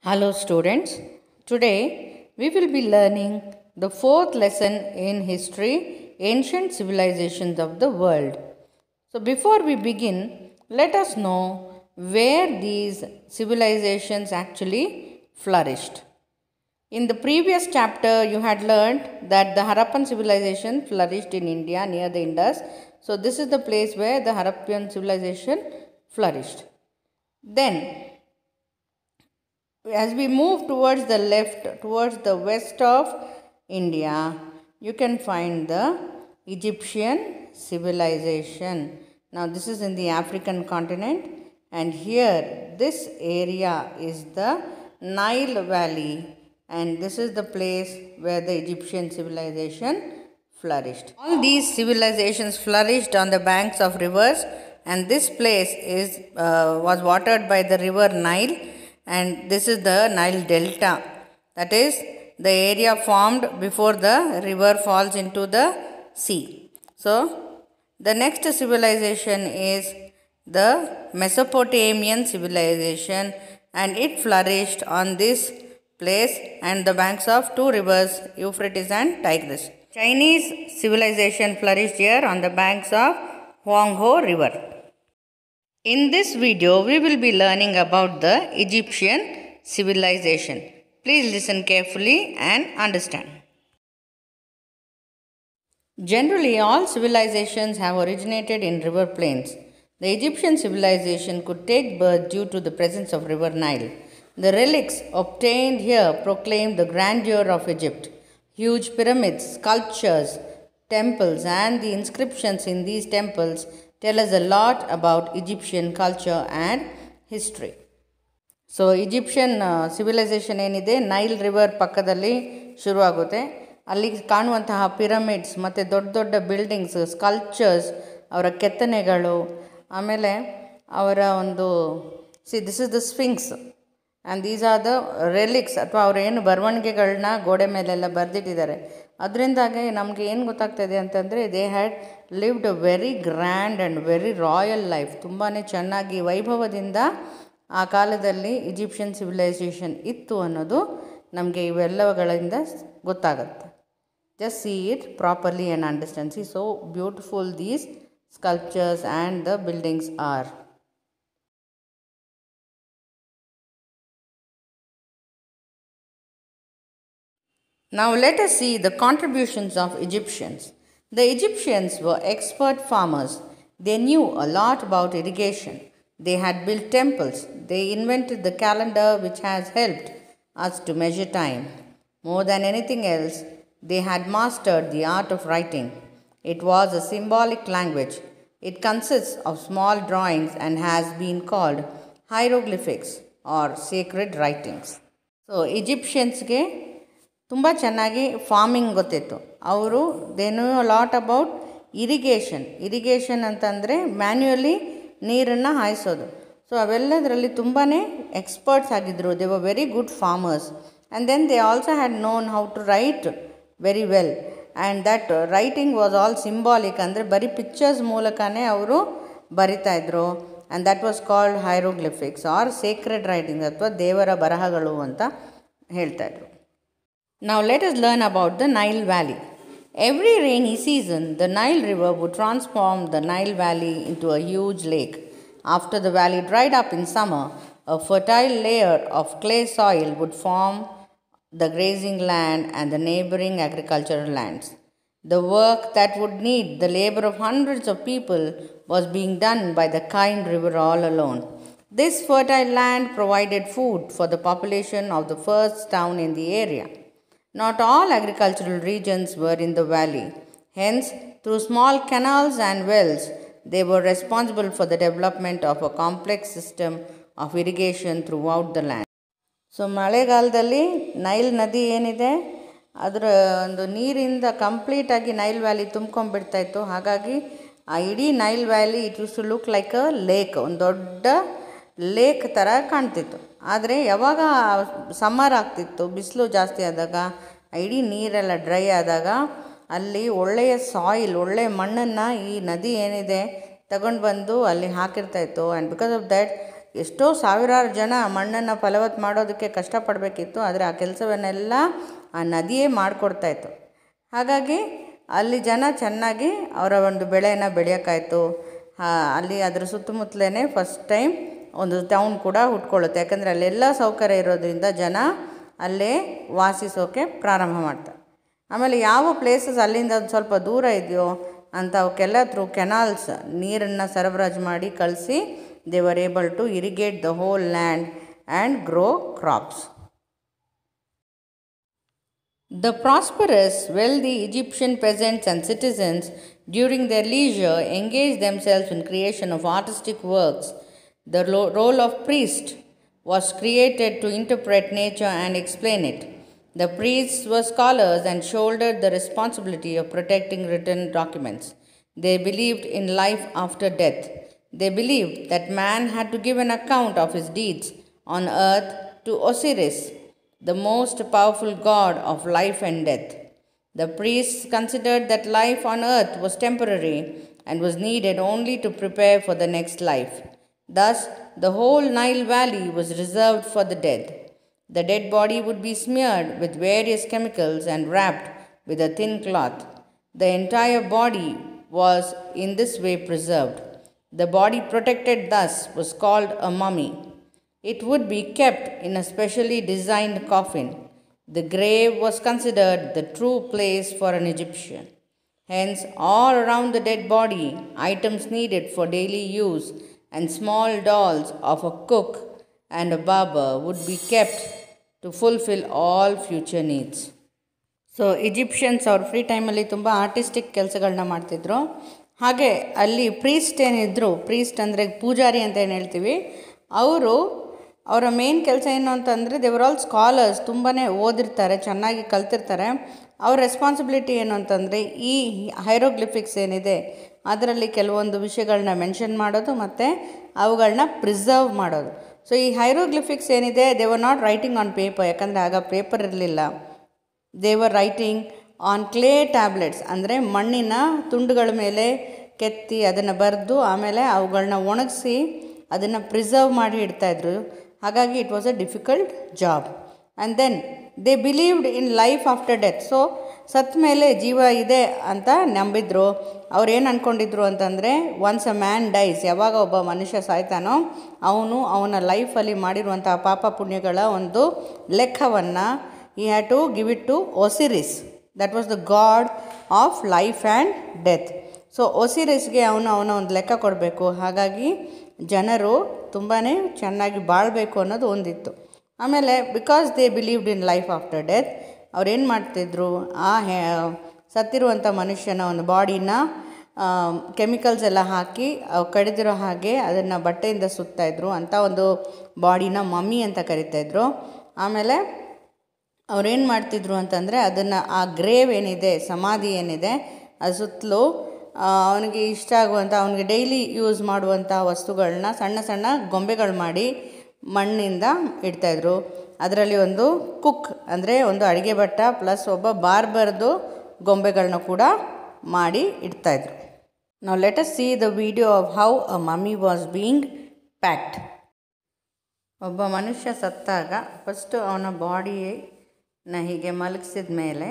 Hello students, today we will be learning the fourth lesson in history, ancient civilizations of the world. So before we begin, let us know where these civilizations actually flourished. In the previous chapter you had learned that the Harappan civilization flourished in India near the Indus. So this is the place where the Harappan civilization flourished. Then as we move towards the left, towards the west of India, you can find the Egyptian civilization. Now, this is in the African continent, and here this area is the Nile Valley, and this is the place where the Egyptian civilization flourished. All these civilizations flourished on the banks of rivers, and this place was watered by the river Nile, and this is the Nile Delta, that is the area formed before the river falls into the sea. So, the next civilization is the Mesopotamian civilization, and it flourished on this place and the banks of two rivers, Euphrates and Tigris. Chinese civilization flourished here on the banks of Huanghe River. In this video, we will be learning about the Egyptian civilization. Please listen carefully and understand. Generally, all civilizations have originated in river plains. The Egyptian civilization could take birth due to the presence of river Nile. The relics obtained here proclaim the grandeur of Egypt. Huge pyramids, sculptures, temples, and the inscriptions in these temples tell us a lot about Egyptian culture and history. So, Egyptian civilization ಏನಿದೆ Nile river ಪಕ್ಕದಲ್ಲಿ ಶುರುವಾಗುತ್ತೆ. ಅಲ್ಲಿ ಕಾಣುವಂತಹ pyramids ಮತ್ತು ದೊಡ್ಡ ದೊಡ್ಡ buildings, sculptures, ಅವರ ಕೆತ್ತನೆಗಳು, ಆಮೇಲೆ ಅವರ ಒಂದು this is the sphinx and these are the relics ಅಥವಾ ಅವರು ಏನು ಬರವಣಿಗೆಗಳನ್ನ ಗೋಡೆ ಮೇಲೆಲ್ಲ ಬರೆದಿಟ್ಟಿದ್ದಾರೆ. ಅದರಿಂದಾಗಿ ನಮಗೆ ಏನು ಗೊತ್ತಾಗ್ತಾಯಿದೆ ಅಂತಂದರೆ they had lived a very grand and very royal life. ತುಂಬಾ ಚೆನ್ನಾಗಿ ವೈಭವದಿಂದ ಆ ಕಾಲದಲ್ಲಿ ಈಜಿಪ್ಷಿಯನ್ ಸಿವಿಲೈಸೇಷನ್ ಇತ್ತು ಅನ್ನೋದು ನಮಗೆ ಇವೆಲ್ಲವುಗಳಿಂದ ಗೊತ್ತಾಗುತ್ತೆ. Just see it properly and understand. See so beautiful these sculptures and the buildings are. Now let us see the contributions of Egyptians. The Egyptians were expert farmers. They knew a lot about irrigation. They had built temples. They invented the calendar which has helped us to measure time. More than anything else, they had mastered the art of writing. It was a symbolic language. It consists of small drawings and has been called hieroglyphics or sacred writings. So, Egyptiansಗೆ ತುಂಬ ಚೆನ್ನಾಗಿ farming ಗೊತ್ತಿತ್ತು. ಅವರು they know lot about irrigation ಅಂತಂದರೆ manually ನೀರನ್ನು ಹಾಯಿಸೋದು. So ಅವೆಲ್ಲದರಲ್ಲಿ ತುಂಬಾ ಎಕ್ಸ್ಪರ್ಟ್ಸ್ ಆಗಿದ್ದರು. They were very good farmers and then they also had known how to write very well and that writing was all symbolic, ಅಂದರೆ ಬರೀ ಪಿಕ್ಚರ್ಸ್ ಮೂಲಕನೇ ಅವರು ಬರಿತಾಯಿದ್ರು. And that was called hieroglyphics or sacred writings ಅಥವಾ ದೇವರ ಬರಹಗಳು ಅಂತ ಹೇಳ್ತಾಯಿದ್ರು. Now let us learn about the Nile Valley. Every rainy season, the Nile River would transform the Nile Valley into a huge lake. After the valley dried up in summer, a fertile layer of clay soil would form the grazing land and the neighboring agricultural lands. The work that would need the labor of hundreds of people was being done by the kind river all alone. This fertile land provided food for the population of the first town in the area. Not all agricultural regions were in the valley. Hence, through small canals and wells, they were responsible for the development of a complex system of irrigation throughout the land. So ಮಳೆಗಾಲದಲ್ಲಿ Nile ನದಿ ಏನಿದೆ ಅದರ ಒಂದು ನೀರಿಂದ ಕಂಪ್ಲೀಟಾಗಿ Nile valley ತುಂಬ್ಕೊಂಡ್ಬಿಡ್ತಾಯಿತ್ತು. ಹಾಗಾಗಿ ಆ ಇಡೀ Nile valley it use to look like a lake, ಒಂದು ದೊಡ್ಡ ಲೇಕ್ ಥರ ಕಾಣ್ತಿತ್ತು. ಆದರೆ ಯಾವಾಗ ಸಮ್ಮರ್ ಆಗ್ತಿತ್ತು, ಬಿಸಿಲು ಜಾಸ್ತಿ ಆದಾಗ, ಇಡೀ ನೀರೆಲ್ಲ ಡ್ರೈ ಆದಾಗ ಅಲ್ಲಿ ಒಳ್ಳೆಯ ಸಾಯಿಲ್, ಒಳ್ಳೆಯ ಮಣ್ಣನ್ನು ಈ ನದಿ ಏನಿದೆ ತಗೊಂಡು ಬಂದು ಅಲ್ಲಿ ಹಾಕಿರ್ತಾಯಿತ್ತು. ಆ್ಯಂಡ್ ಬಿಕಾಸ್ ಆಫ್ ದ್ಯಾಟ್ ಎಷ್ಟೋ ಸಾವಿರಾರು ಜನ ಮಣ್ಣನ್ನು ಫಲವತ್ತು ಮಾಡೋದಕ್ಕೆ ಕಷ್ಟಪಡಬೇಕಿತ್ತು, ಆದರೆ ಆ ಕೆಲಸವನ್ನೆಲ್ಲ ಆ ನದಿಯೇ ಮಾಡಿಕೊಡ್ತಾಯಿತ್ತು. ಹಾಗಾಗಿ ಅಲ್ಲಿ ಜನ ಚೆನ್ನಾಗಿ ಅವರ ಒಂದು ಬೆಳೆಯನ್ನು ಬೆಳೆಯೋಕ್ಕಾಯ್ತು. ಅಲ್ಲಿ ಅದರ ಸುತ್ತಮುತ್ತಲೇ ಫಸ್ಟ್ ಟೈಮ್ ಒಂದು ಟೌನ್ ಕೂಡ ಹುಟ್ಕೊಳ್ಳುತ್ತೆ. ಯಾಕಂದರೆ ಅಲ್ಲೆಲ್ಲ ಸೌಕರ್ಯ ಇರೋದ್ರಿಂದ ಜನ ಅಲ್ಲೇ ವಾಸಿಸೋಕ್ಕೆ ಪ್ರಾರಂಭ ಮಾಡ್ತಾರೆ. ಆಮೇಲೆ ಯಾವ ಪ್ಲೇಸಸ್ ಅಲ್ಲಿಂದ ಸ್ವಲ್ಪ ದೂರ ಇದೆಯೋ ಅಂಥವಕ್ಕೆಲ್ಲ ಥ್ರೂ ಕೆನಾಲ್ಸ್ ನೀರನ್ನು ಸರಬರಾಜು ಮಾಡಿ ಕಳಿಸಿ they were able to irrigate the whole land and grow crops. The prosperous, wealthy Egyptian peasants and citizens during their leisure engaged themselves in creation of artistic works. The role of priest was created to interpret nature and explain it. The priests were scholars and shouldered the responsibility of protecting written documents. They believed in life after death. They believed that man had to give an account of his deeds on earth to Osiris, the most powerful god of life and death. The priests considered that life on earth was temporary and was needed only to prepare for the next life. Thus, the whole Nile Valley was reserved for the dead. The dead body would be smeared with various chemicals and wrapped with a thin cloth. The entire body was in this way preserved. The body protected thus was called a mummy. It would be kept in a specially designed coffin. The grave was considered the true place for an Egyptian. Hence, all around the dead body, items needed for daily use and small dolls of a cook and a barber would be kept to fulfill all future needs. So Egyptians ಅವ್ರ free ಟೈಮಲ್ಲಿ ತುಂಬ artistic ಕೆಲಸಗಳನ್ನ ಮಾಡ್ತಿದ್ರು. ಹಾಗೆ ಅಲ್ಲಿ priest ಏನಿದ್ರು, priest ಅಂದರೆ ಪೂಜಾರಿ ಅಂತ ಏನು ಹೇಳ್ತೀವಿ, ಅವರ ಮೇನ್ ಕೆಲಸ ಏನು ಅಂತಂದರೆ ದೇವರ್ ಆಲ್ ಸ್ಕಾಲರ್ಸ್, ತುಂಬಾ ಓದಿರ್ತಾರೆ, ಚೆನ್ನಾಗಿ ಕಲ್ತಿರ್ತಾರೆ. ಅವ್ರ ರೆಸ್ಪಾನ್ಸಿಬಿಲಿಟಿ ಏನು ಅಂತಂದರೆ ಈ ಹೈರೋಗ್ಲಿಫಿಕ್ಸ್ ಏನಿದೆ ಅದರಲ್ಲಿ ಕೆಲವೊಂದು ವಿಷಯಗಳನ್ನ ಮೆನ್ಷನ್ ಮಾಡೋದು ಮತ್ತು ಅವುಗಳನ್ನ ಪ್ರಿಸರ್ವ್ ಮಾಡೋದು. ಸೊ ಈ ಹೈರೋಗ್ಲಿಫಿಕ್ಸ್ ಏನಿದೆ they were not writing on paper, ಯಾಕಂದರೆ ಆಗ ಪೇಪರ್ ಇರಲಿಲ್ಲ. They were writing on clay tablets, ಅಂದರೆ ಮಣ್ಣಿನ ತುಂಡುಗಳ ಮೇಲೆ ಕೆತ್ತಿ ಅದನ್ನು ಬರೆದು ಆಮೇಲೆ ಅವುಗಳನ್ನ ಒಣಗಿಸಿ ಅದನ್ನು ಪ್ರಿಸರ್ವ್ ಮಾಡಿ ಇಡ್ತಾಯಿದ್ರು. ಹಾಗಾಗಿ it was a difficult job. And then they believed in life after death. So ಸತ್ತ ಮೇಲೆ ಜೀವ ಇದೆ ಅಂತ ನಂಬಿದ್ರು. ಅವ್ರು ಏನು ಅಂದ್ಕೊಂಡಿದ್ರು ಅಂತಂದರೆ ಒನ್ಸ್ ಅ ಮ್ಯಾನ್ ಡೈಸ್, ಯಾವಾಗ ಒಬ್ಬ ಮನುಷ್ಯ ಸಾಯ್ತಾನೋ ಅವನ ಲೈಫಲ್ಲಿ ಮಾಡಿರುವಂಥ ಪಾಪ ಪುಣ್ಯಗಳ ಒಂದು ಲೆಕ್ಕವನ್ನು he had to give it to Osiris. That was the god of life and death. So ಒಸಿರಿಸ್ಗೆ ಅವನ ಒಂದು ಲೆಕ್ಕ ಕೊಡಬೇಕು. ಹಾಗಾಗಿ ಜನರು ತುಂಬಾ ಚೆನ್ನಾಗಿ ಬಾಳಬೇಕು ಅನ್ನೋದು ಒಂದಿತ್ತು. ಆಮೇಲೆ because they believed in life after death, ಅವ್ರೇನು ಮಾಡ್ತಿದ್ರು, ಸತ್ತಿರುವಂಥ ಮನುಷ್ಯನ ಒಂದು ಬಾಡಿನ ಕೆಮಿಕಲ್ಸ್ ಎಲ್ಲ ಹಾಕಿ ಕಡಿದಿರೋ ಹಾಗೆ ಅದನ್ನು ಬಟ್ಟೆಯಿಂದ ಸುತ್ತಾಯಿದ್ರು. ಅಂಥ ಒಂದು ಬಾಡಿನ ಮಮ್ಮಿ ಅಂತ ಕರಿತಾಯಿದ್ರು. ಆಮೇಲೆ ಅವ್ರೇನು ಮಾಡ್ತಿದ್ರು ಅಂತಂದರೆ ಅದನ್ನು ಆ ಗ್ರೇವ್ ಏನಿದೆ, ಸಮಾಧಿ ಏನಿದೆ, ಅದು ಸುತ್ತಲೂ ಅವನಿಗೆ ಇಷ್ಟ ಆಗುವಂಥ, ಅವನಿಗೆ ಡೈಲಿ ಯೂಸ್ ಮಾಡುವಂಥ ವಸ್ತುಗಳನ್ನ ಸಣ್ಣ ಸಣ್ಣ ಗೊಂಬೆಗಳು ಮಾಡಿ ಮಣ್ಣಿಂದ ಇಡ್ತಾಯಿದ್ರು. ಅದರಲ್ಲಿ ಒಂದು ಕುಕ್ ಅಂದರೆ ಒಂದು ಅಡುಗೆ ಭಟ್ಟ ಪ್ಲಸ್ ಒಬ್ಬ ಬಾರ್ಬರ್ದು ಗೊಂಬೆಗಳನ್ನ ಕೂಡ ಮಾಡಿ ಇಡ್ತಾಯಿದ್ರು. ನಾವು let us see the video of how a mummy was being packed. ಒಬ್ಬ ಮನುಷ್ಯ ಸತ್ತಾಗ ಫಸ್ಟು ಅವನ ಬಾಡಿನ ಹೀಗೆ ಮಲಗಿಸಿದ ಮೇಲೆ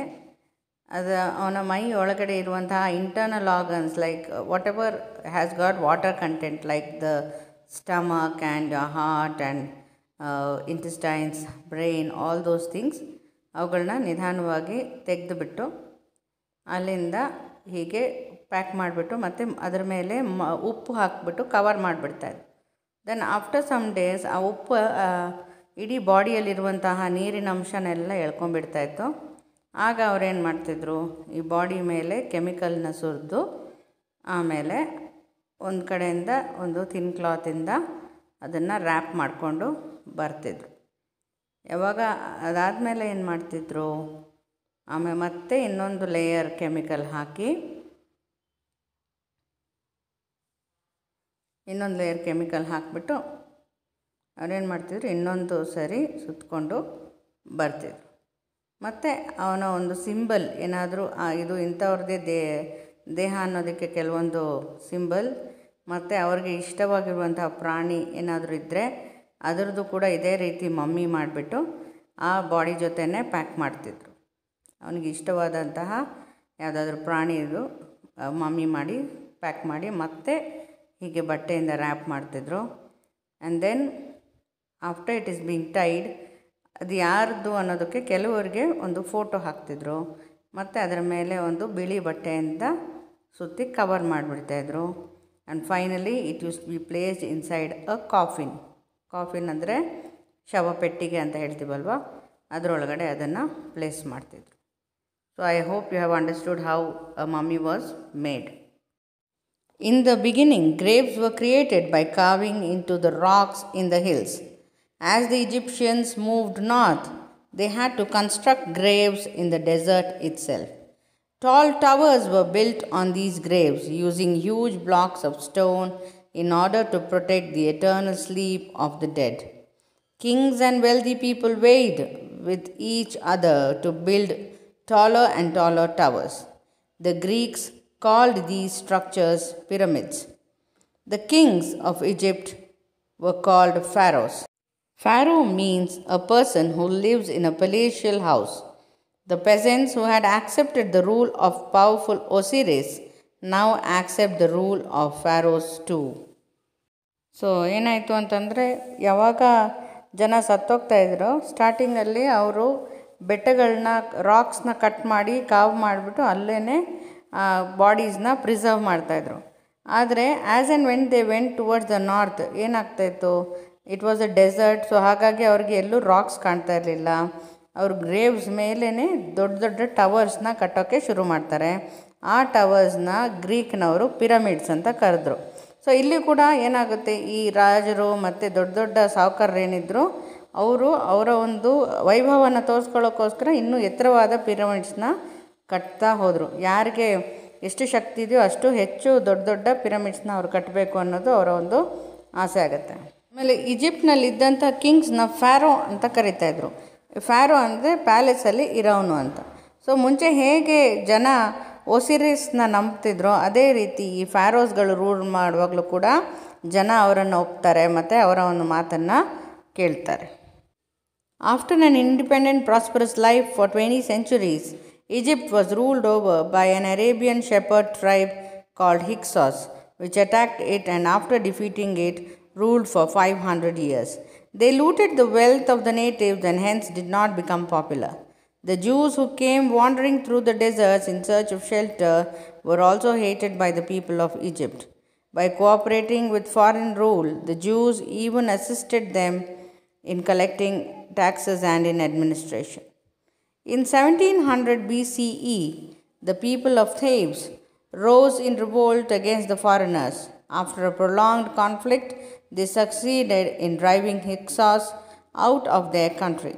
ಅವನ ಮೈ ಒಳಗಡೆ ಇರುವಂತಹ internal organs like what ever has got water content like the stomach and heart and intestines, brain, all those things, ಅವುಗಳನ್ನ ನಿಧಾನವಾಗಿ ತೆಗೆದುಬಿಟ್ಟು ಅಲ್ಲಿಂದ ಹೀಗೆ ಪ್ಯಾಕ್ ಮಾಡಿಬಿಟ್ಟು ಮತ್ತು ಅದರ ಮೇಲೆ ಉಪ್ಪು ಹಾಕಿಬಿಟ್ಟು ಕವರ್ ಮಾಡಿಬಿಡ್ತಾಯಿದ್ರು. ದೆನ್ ಆಫ್ಟರ್ ಸಮ್ ಡೇಸ್ ಆ ಉಪ್ಪು ಇಡೀ ಬಾಡಿಯಲ್ಲಿರುವಂತಹ ನೀರಿನ ಅಂಶನೆಲ್ಲ ಎಳ್ಕೊಂಡ್ಬಿಡ್ತಾಯಿತ್ತು. ಆಗ ಅವ್ರೇನು ಮಾಡ್ತಿದ್ರು, ಈ ಬಾಡಿ ಮೇಲೆ ಕೆಮಿಕಲ್ನ ಸುರಿದು ಆಮೇಲೆ ಒಂದು ಕಡೆಯಿಂದ ಒಂದು ಥಿನ್ ಕ್ಲಾತಿಂದ ಅದನ್ನು ರ್ಯಾಪ್ ಮಾಡಿಕೊಂಡು ಬರ್ತಿದ್ರು. ಯಾವಾಗ ಅದಾದಮೇಲೆ ಏನು ಮಾಡ್ತಿದ್ರು, ಆಮೇಲೆ ಮತ್ತೆ ಇನ್ನೊಂದು ಲೇಯರ್ ಕೆಮಿಕಲ್ ಹಾಕಿ ಹಾಕಿಬಿಟ್ಟು ಅವ್ರೇನು ಮಾಡ್ತಿದ್ರು, ಇನ್ನೊಂದು ಸರಿ ಸುತ್ತಕೊಂಡು ಬರ್ತಿದ್ರು. ಮತ್ತು ಅವನ ಒಂದು ಸಿಂಬಲ್ ಏನಾದರೂ ಇದು ಇಂಥವ್ರದ್ದೇ ದೇಹ ಅನ್ನೋದಕ್ಕೆ ಕೆಲವೊಂದು ಸಿಂಬಲ್ ಮತ್ತು ಅವ್ರಿಗೆ ಇಷ್ಟವಾಗಿರುವಂತಹ ಪ್ರಾಣಿ ಏನಾದರೂ ಇದ್ದರೆ ಅದರದ್ದು ಕೂಡ ಇದೇ ರೀತಿ ಮಮ್ಮಿ ಮಾಡಿಬಿಟ್ಟು ಆ ಬಾಡಿ ಜೊತೆನೇ ಪ್ಯಾಕ್ ಮಾಡ್ತಿದ್ರು. ಅವನಿಗೆ ಇಷ್ಟವಾದಂತಹ ಯಾವುದಾದ್ರೂ ಪ್ರಾಣಿದು ಮಮ್ಮಿ ಮಾಡಿ ಪ್ಯಾಕ್ ಮಾಡಿ ಮತ್ತೆ ಹೀಗೆ ಬಟ್ಟೆಯಿಂದ ರ್ಯಾಪ್ ಮಾಡ್ತಿದ್ರು. And then after it is being tied, ಅದು ಯಾರ್ದು ಅನ್ನೋದಕ್ಕೆ ಕೆಲವರಿಗೆ ಒಂದು ಫೋಟೋ ಹಾಕ್ತಿದ್ರು ಮತ್ತು ಅದರ ಮೇಲೆ ಒಂದು ಬಿಳಿ ಬಟ್ಟೆಯಿಂದ ಸುತ್ತಿ ಕವರ್ ಮಾಡಿಬಿಡ್ತಾಯಿದ್ರು. And finally it use be placed inside a coffin. Coffin ಅಂದರೆ ಶವಪೆಟ್ಟಿಗೆ ಅಂತ ಹೇಳ್ತೀವಲ್ವ, ಅದರೊಳಗಡೆ ಅದನ್ನು ಪ್ಲೇಸ್ ಮಾಡ್ತಿದ್ರು. So I hope you have understood how a mummy was made. In the beginning, graves were created by carving into the rocks in the hills. As the Egyptians moved north, they had to construct graves in the desert itself. Tall towers were built on these graves using huge blocks of stone in order to protect the eternal sleep of the dead. Kings and wealthy people vied with each other to build taller and taller towers. The Greeks called these structures pyramids. The kings of Egypt were called pharaohs. Pharaoh means a person who lives in a palatial house. The peasants who had accepted the rule of powerful Osiris now accept the rule of pharaohs too. So ಏನಾಯಿತು ಅಂತಂದರೆ, ಯಾವಾಗ ಜನ ಸತ್ತೋಗ್ತಾಯಿದ್ರು ಸ್ಟಾರ್ಟಿಂಗಲ್ಲಿ ಅವರು ಬೆಟ್ಟಗಳನ್ನ ರಾಕ್ಸ್ನ cut ಮಾಡಿ ಕಾವು ಮಾಡಿಬಿಟ್ಟು ಅಲ್ಲೇ ಬಾಡೀಸ್ನ ಪ್ರಿಸರ್ವ್ ಮಾಡ್ತಾಯಿದ್ರು. ಆದರೆ as and when they went towards the north ಏನಾಗ್ತಾಯಿತ್ತು, it was a desert. So ಹಾಗಾಗಿ ಅವ್ರಿಗೆ ಎಲ್ಲೂ ರಾಕ್ಸ್ ಕಾಣ್ತಾ ಇರಲಿಲ್ಲ. ಅವ್ರ ಗ್ರೇವ್ಸ್ ಮೇಲೇ ದೊಡ್ಡ ದೊಡ್ಡ ಟವರ್ಸ್ನ ಕಟ್ಟೋಕ್ಕೆ ಶುರು ಮಾಡ್ತಾರೆ. ಆ ಟವರ್ಸ್ನ ಗ್ರೀಕ್ನವರು ಪಿರಮಿಡ್ಸ್ ಅಂತ ಕರೆದ್ರು. ಸೊ ಇಲ್ಲಿ ಕೂಡ ಏನಾಗುತ್ತೆ, ಈ ರಾಜರು ಮತ್ತು ದೊಡ್ಡ ದೊಡ್ಡ ಸಾಹುಕಾರರೇನಿದ್ರು ಅವರು ಅವರ ಒಂದು ವೈಭವವನ್ನು ತೋರಿಸ್ಕೊಳ್ಳೋಕ್ಕೋಸ್ಕರ ಇನ್ನೂ ಎತ್ತರವಾದ ಪಿರಮಿಡ್ಸ್ನ ಕಟ್ತಾ ಹೋದರು. ಯಾರಿಗೆ ಎಷ್ಟು ಶಕ್ತಿ ಇದೆಯೋ ಅಷ್ಟು ಹೆಚ್ಚು ದೊಡ್ಡ ದೊಡ್ಡ ಪಿರಮಿಡ್ಸ್ನ ಅವ್ರು ಕಟ್ಟಬೇಕು ಅನ್ನೋದು ಅವರ ಒಂದು ಆಸೆ ಆಗುತ್ತೆ. ಆಮೇಲೆ ಈಜಿಪ್ಟ್ನಲ್ಲಿದ್ದಂಥ ಕಿಂಗ್ಸ್ನ ಫ್ಯಾರೋ ಅಂತ ಕರೀತಾಯಿದ್ರು. ಫ್ಯಾರೋ ಅಂದರೆ ಪ್ಯಾಲೇಸಲ್ಲಿ ಇರೋನು ಅಂತ. ಸೊ ಮುಂಚೆ ಹೇಗೆ ಜನ ಒಸಿರಿಸ್ನ ನಂಬ್ತಿದ್ರೋ ಅದೇ ರೀತಿ ಈ ಫ್ಯಾರೋಸ್ಗಳು ರೂಲ್ ಮಾಡುವಾಗಲೂ ಕೂಡ ಜನ ಅವರನ್ನು ಒಪ್ತಾರೆ ಮತ್ತು ಅವರ ಒಂದು ಮಾತನ್ನು ಕೇಳ್ತಾರೆ. After an independent, prosperous life for 20 centuries, Egypt was ruled over by an Arabian shepherd tribe called Hyksos, which attacked it and after defeating it, ruled for 500 years. They looted the wealth of the natives and hence did not become popular. The Jews who came wandering through the deserts in search of shelter were also hated by the people of Egypt. By cooperating with foreign rule, the Jews even assisted them in collecting taxes and in administration. In 1700 BCE, the people of Thebes rose in revolt against the foreigners. After a prolonged conflict, they succeeded in driving Hyksos out of their country.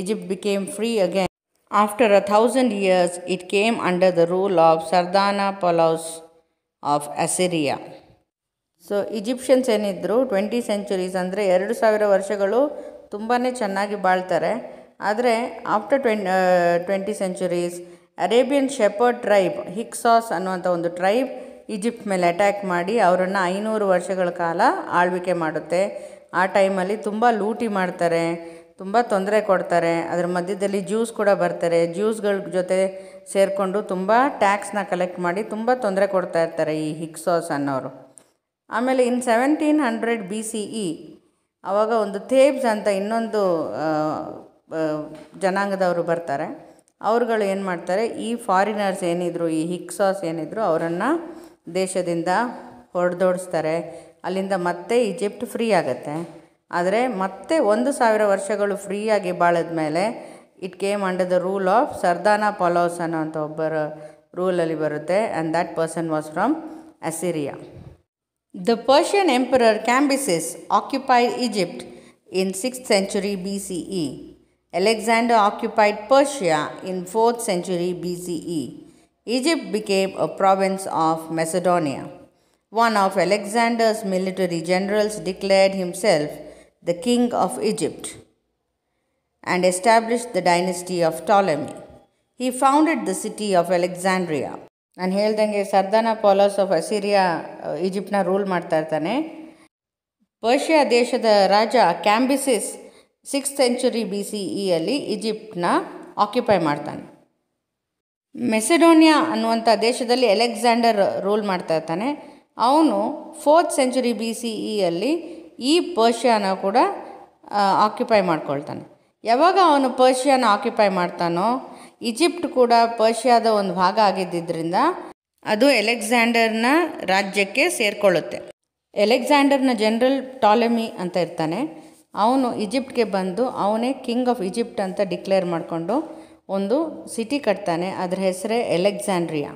Egypt became free again. After 1,000 years, it came under the rule of Sardanapalus of Assyria. So Egyptians ಏನಿದ್ರು 20 centuries ಅಂದರೆ 2000 ವರ್ಷಗಳು ತುಂಬಾ ಚೆನ್ನಾಗಿ ಬಾಳ್ತಾರೆ. ಆದರೆ after 20 centuries Arabian shepherd tribe Hyksos ಅನ್ನುವಂಥ ಒಂದು tribe Egypt ಮೇಲೆ ಅಟ್ಯಾಕ್ ಮಾಡಿ ಅವರನ್ನು 500 ವರ್ಷಗಳ ಕಾಲ ಆಳ್ವಿಕೆ ಮಾಡುತ್ತೆ. ಆ ಟೈಮಲ್ಲಿ ತುಂಬ ಲೂಟಿ ಮಾಡ್ತಾರೆ, ತುಂಬ ತೊಂದರೆ ಕೊಡ್ತಾರೆ. ಅದರ ಮಧ್ಯದಲ್ಲಿ ಜ್ಯೂಸ್ ಕೂಡ ಬರ್ತಾರೆ. ಜ್ಯೂಸ್ಗಳ ಜೊತೆ ಸೇರಿಕೊಂಡು ತುಂಬ ಟ್ಯಾಕ್ಸ್ನ ಕಲೆಕ್ಟ್ ಮಾಡಿ ತುಂಬ ತೊಂದರೆ ಕೊಡ್ತಾ ಇರ್ತಾರೆ ಈ ಹಿಕ್ಸಾಸ್ ಅನ್ನೋರು. ಆಮೇಲೆ ಇನ್ 1700 BCE ಆವಾಗ ಒಂದು ಥೇಬ್ಸ್ ಅಂತ ಇನ್ನೊಂದು ಜನಾಂಗದವರು ಬರ್ತಾರೆ. ಅವ್ರುಗಳು ಏನು ಮಾಡ್ತಾರೆ, ಈ ಫಾರಿನರ್ಸ್ ಏನಿದ್ರು, ಈ ಹಿಕ್ಸಾಸ್ ಏನಿದ್ರು ಅವರನ್ನು ದೇಶದಿಂದ ಹೊಡೆದೋಡಿಸ್ತಾರೆ. ಅಲ್ಲಿಂದ ಮತ್ತೆ ಈಜಿಪ್ಟ್ ಫ್ರೀ ಆಗುತ್ತೆ. ಆದರೆ ಮತ್ತೆ 1000 ವರ್ಷಗಳು ಫ್ರೀಯಾಗಿ ಬಾಳಿದ ಮೇಲೆ it came under the rule of Sardanapalus ಅನ್ನೋಂಥ ಒಬ್ಬರ ರೂಲಲ್ಲಿ ಬರುತ್ತೆ. And that person was from Assyria. The Persian emperor Cambyses occupied Egypt in 6th century BCE. Alexander occupied Persia in 4th century BCE. Egypt became a province of Macedonia. One of Alexander's military generals declared himself the king of Egypt and established the dynasty of Ptolemy. He founded the city of Alexandria. ನಾನು ಹೇಳ್ದಂಗೆ ಸರ್ದಾನ Palus of ಅಸಿರಿಯಾ ಈಜಿಪ್ಟ್ನ rule ಮಾಡ್ತಾ ಇರ್ತಾನೆ. ಪರ್ಷಿಯಾ ದೇಶದ ರಾಜ ಕ್ಯಾಂಬಿಸಿಸ್ 6th century BCEಯಲ್ಲಿ ಈಜಿಪ್ಟ್ನ occupy ಮಾಡ್ತಾನೆ. ಮೆಸೆಡೋನಿಯಾ ಅನ್ನುವಂಥ ದೇಶದಲ್ಲಿ Alexander rule ಮಾಡ್ತಾ ಇರ್ತಾನೆ. ಅವನು 4th century BCEಯಲ್ಲಿ ಈ ಪರ್ಷಿಯಾನ ಕೂಡ ಆಕ್ಯುಪೈ ಮಾಡ್ಕೊಳ್ತಾನೆ. ಯಾವಾಗ ಅವನು ಪರ್ಷಿಯಾನ ಆಕ್ಯುಪೈ ಮಾಡ್ತಾನೋ ಈಜಿಪ್ಟ್ ಕೂಡ ಪರ್ಷಿಯಾದ ಒಂದು ಭಾಗ ಆಗಿದ್ದರಿಂದ ಅದು ಅಲೆಕ್ಸಾಂಡರ್ನ ರಾಜ್ಯಕ್ಕೆ ಸೇರಿಕೊಳ್ಳುತ್ತೆ. ಅಲೆಕ್ಸಾಂಡರ್ನ ಜನರಲ್ ಟಾಲೆಮಿ ಅಂತ ಇರ್ತಾನೆ. ಅವನು ಈಜಿಪ್ಟ್ಗೆ ಬಂದು ಅವನೇ ಕಿಂಗ್ ಆಫ್ ಈಜಿಪ್ಟ್ ಅಂತ ಡಿಕ್ಲೇರ್ ಮಾಡಿಕೊಂಡು ಒಂದು ಸಿಟಿ ಕಟ್ತಾನೆ. ಅದರ ಹೆಸರೇ Alexandria.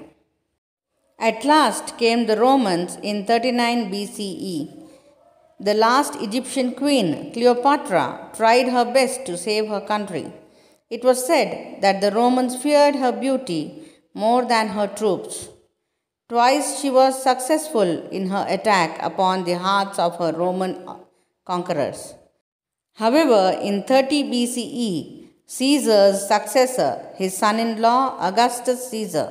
At last came the Romans in 39 BCE. The last Egyptian queen, Cleopatra, tried her best to save her country. It was said that the Romans feared her beauty more than her troops. Twice she was successful in her attack upon the hearts of her Roman conquerors. However, in 30 BCE, Caesar's successor, his son-in-law Augustus Caesar,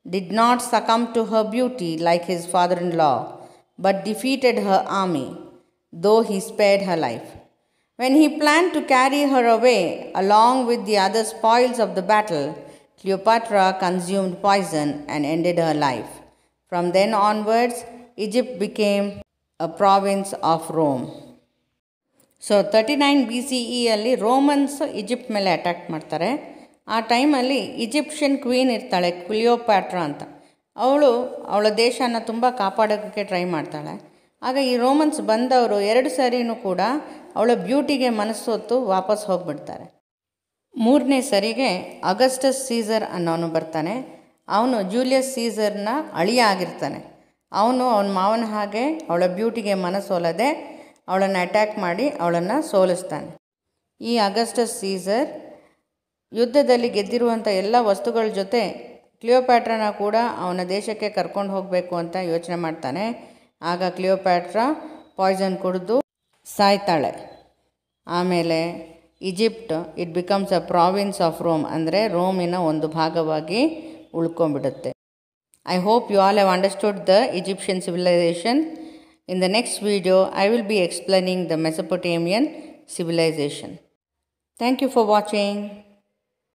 did not succumb to her beauty like his father-in-law, but defeated her army, though he spared her life. When he planned to carry her away along with the other spoils of the battle, Cleopatra consumed poison and ended her life. From then onwards, Egypt became a province of Rome. So 39 BCEಯಲ್ಲಿ Romans Egypt ಮೇಲೆ attack ಮಾಡ್ತಾರೆ. ಆ ಟೈಮಲ್ಲಿ Egyptian queen ಇರ್ತಾಳೆ ಕ್ಲಿಯೋಪ್ಯಾಟ್ರಾ ಅಂತ. ಅವಳ ದೇಶನ ತುಂಬ ಕಾಪಾಡೋಕ್ಕೆ ಟ್ರೈ ಮಾಡ್ತಾಳೆ. ಆಗ ಈ ರೋಮನ್ಸ್ ಬಂದವರು 2 ಸರಿನೂ ಕೂಡ ಅವಳ ಬ್ಯೂಟಿಗೆ ಮನಸ್ಸೊತ್ತು ವಾಪಸ್ ಹೋಗಿಬಿಡ್ತಾರೆ. 3ನೇ ಸರಿಗೆ ಅಗಸ್ಟಸ್ ಸೀಸರ್ ಅನ್ನೋನು ಬರ್ತಾನೆ. ಅವನು ಜೂಲಿಯಸ್ ಸೀಸರ್ನ ಅಳಿಯ ಆಗಿರ್ತಾನೆ. ಅವನ ಮಾವನ ಹಾಗೆ ಅವಳ ಬ್ಯೂಟಿಗೆ ಮನಸ್ಸೋಲದೆ ಅವಳನ್ನು ಅಟ್ಯಾಕ್ ಮಾಡಿ ಅವಳನ್ನು ಸೋಲಿಸ್ತಾನೆ. ಈ ಅಗಸ್ಟಸ್ ಸೀಸರ್ ಯುದ್ಧದಲ್ಲಿ ಗೆದ್ದಿರುವಂಥ ಎಲ್ಲ ವಸ್ತುಗಳ ಜೊತೆ ಕ್ಲಿಯೋಪ್ಯಾಟ್ರಾನ ಕೂಡ ಅವನ ದೇಶಕ್ಕೆ ಕರ್ಕೊಂಡು ಹೋಗಬೇಕು ಅಂತ ಯೋಚನೆ ಮಾಡ್ತಾನೆ. ಆಗ ಕ್ಲಿಯೋಪ್ಯಾಟ್ರಾ ಪಾಯ್ಸನ್ ಕುಡಿದು ಸಾಯ್ತಾಳೆ. ಆಮೇಲೆ Egypt it becomes a province of Rome, ಅಂದರೆ ರೋಮಿನ ಒಂದು ಭಾಗವಾಗಿ ಉಳ್ಕೊಂಡ್ಬಿಡುತ್ತೆ. I hope you all have understood the Egyptian civilization. In the next video, I will be explaining the Mesopotamian civilization. Thank you for watching.